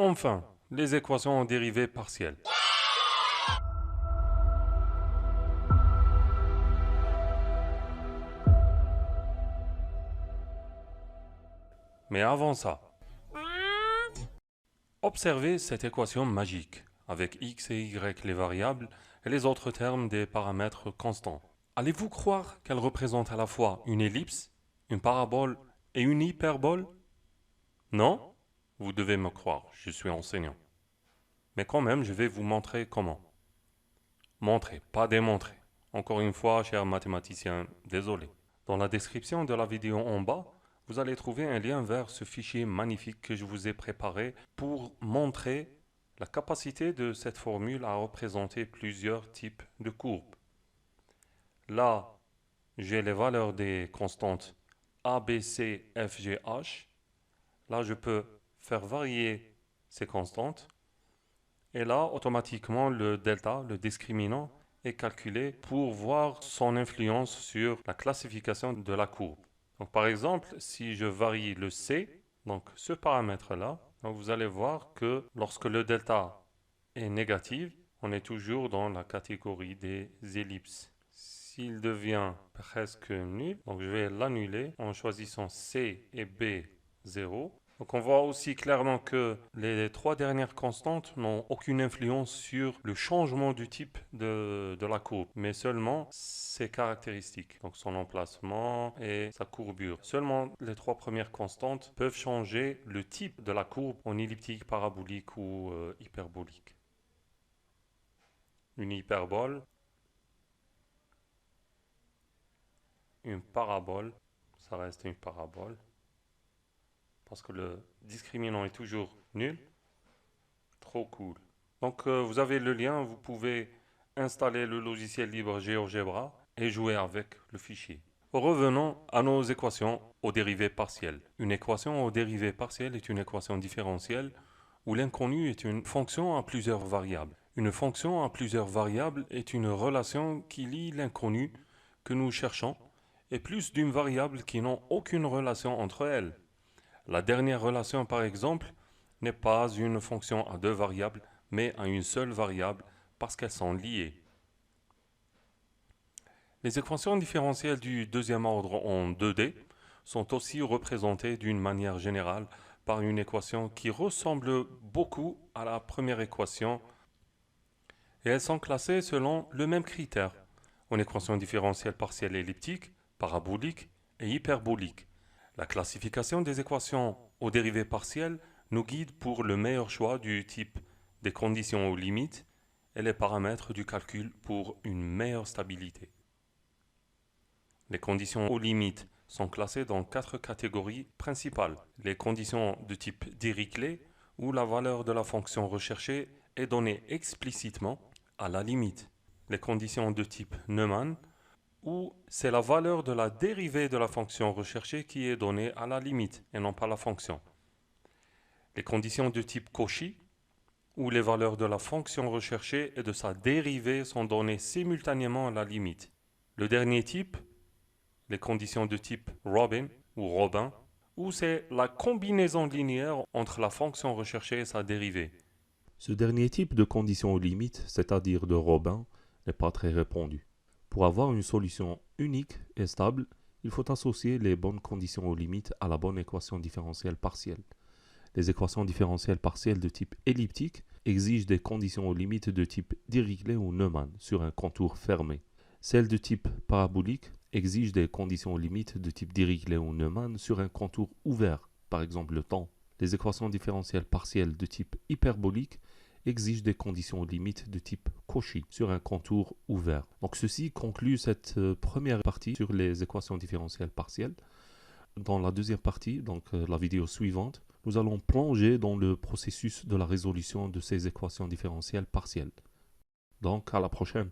enfin, les équations en dérivée partielle. Mais avant ça, observez cette équation magique, avec x et y les variables et les autres termes des paramètres constants. Allez-vous croire qu'elle représente à la fois une ellipse, une parabole et une hyperbole? Non? Vous devez me croire, je suis enseignant. Mais quand même, je vais vous montrer comment. Montrer, pas démontrer. Encore une fois, cher mathématicien, désolé. Dans la description de la vidéo en bas, vous allez trouver un lien vers ce fichier magnifique que je vous ai préparé pour montrer la capacité de cette formule à représenter plusieurs types de courbes. Là, j'ai les valeurs des constantes A, B, C, F, G, H. Là, je peux faire varier ces constantes. Et là, automatiquement, le delta, le discriminant, est calculé pour voir son influence sur la classification de la courbe. Donc, par exemple, si je varie le C, donc ce paramètre-là, donc vous allez voir que lorsque le delta est négatif, on est toujours dans la catégorie des ellipses. S'il devient presque nul, donc je vais l'annuler en choisissant C et B 0. Donc on voit aussi clairement que les trois dernières constantes n'ont aucune influence sur le changement du type de la courbe, mais seulement ses caractéristiques, donc son emplacement et sa courbure. Seulement les trois premières constantes peuvent changer le type de la courbe en elliptique, parabolique ou hyperbolique. Une hyperbole, une parabole, ça reste une parabole, parce que le discriminant est toujours nul. Trop cool. Donc vous avez le lien, vous pouvez installer le logiciel libre GeoGebra et jouer avec le fichier. Revenons à nos équations aux dérivées partielles. Une équation aux dérivées partielles est une équation différentielle où l'inconnu est une fonction à plusieurs variables. Une fonction à plusieurs variables est une relation qui lie l'inconnu que nous cherchons et plus d'une variable qui n'ont aucune relation entre elles. La dernière relation, par exemple, n'est pas une fonction à deux variables, mais à une seule variable parce qu'elles sont liées. Les équations différentielles du deuxième ordre en 2D sont aussi représentées d'une manière générale par une équation qui ressemble beaucoup à la première équation et elles sont classées selon le même critère, en équation différentielle partielle elliptique, parabolique et hyperbolique. La classification des équations aux dérivées partielles nous guide pour le meilleur choix du type des conditions aux limites et les paramètres du calcul pour une meilleure stabilité. Les conditions aux limites sont classées dans 4 catégories principales. Les conditions de type Dirichlet, où la valeur de la fonction recherchée est donnée explicitement à la limite. Les conditions de type Neumann, où c'est la valeur de la dérivée de la fonction recherchée qui est donnée à la limite et non pas la fonction. Les conditions de type Cauchy, où les valeurs de la fonction recherchée et de sa dérivée sont données simultanément à la limite. Le dernier type, les conditions de type Robin ou Robin, où c'est la combinaison linéaire entre la fonction recherchée et sa dérivée. Ce dernier type de condition aux limites, c'est-à-dire de Robin, n'est pas très répandu. Pour avoir une solution unique et stable, il faut associer les bonnes conditions aux limites à la bonne équation différentielle partielle. Les équations différentielles partielles de type elliptique exigent des conditions aux limites de type Dirichlet ou Neumann sur un contour fermé. Celles de type parabolique exigent des conditions aux limites de type Dirichlet ou Neumann sur un contour ouvert, par exemple le temps. Les équations différentielles partielles de type hyperbolique exigent des conditions aux limites de type Cauchy sur un contour ouvert. Donc ceci conclut cette première partie sur les équations différentielles partielles. Dans la deuxième partie, donc la vidéo suivante, nous allons plonger dans le processus de la résolution de ces équations différentielles partielles. Donc à la prochaine.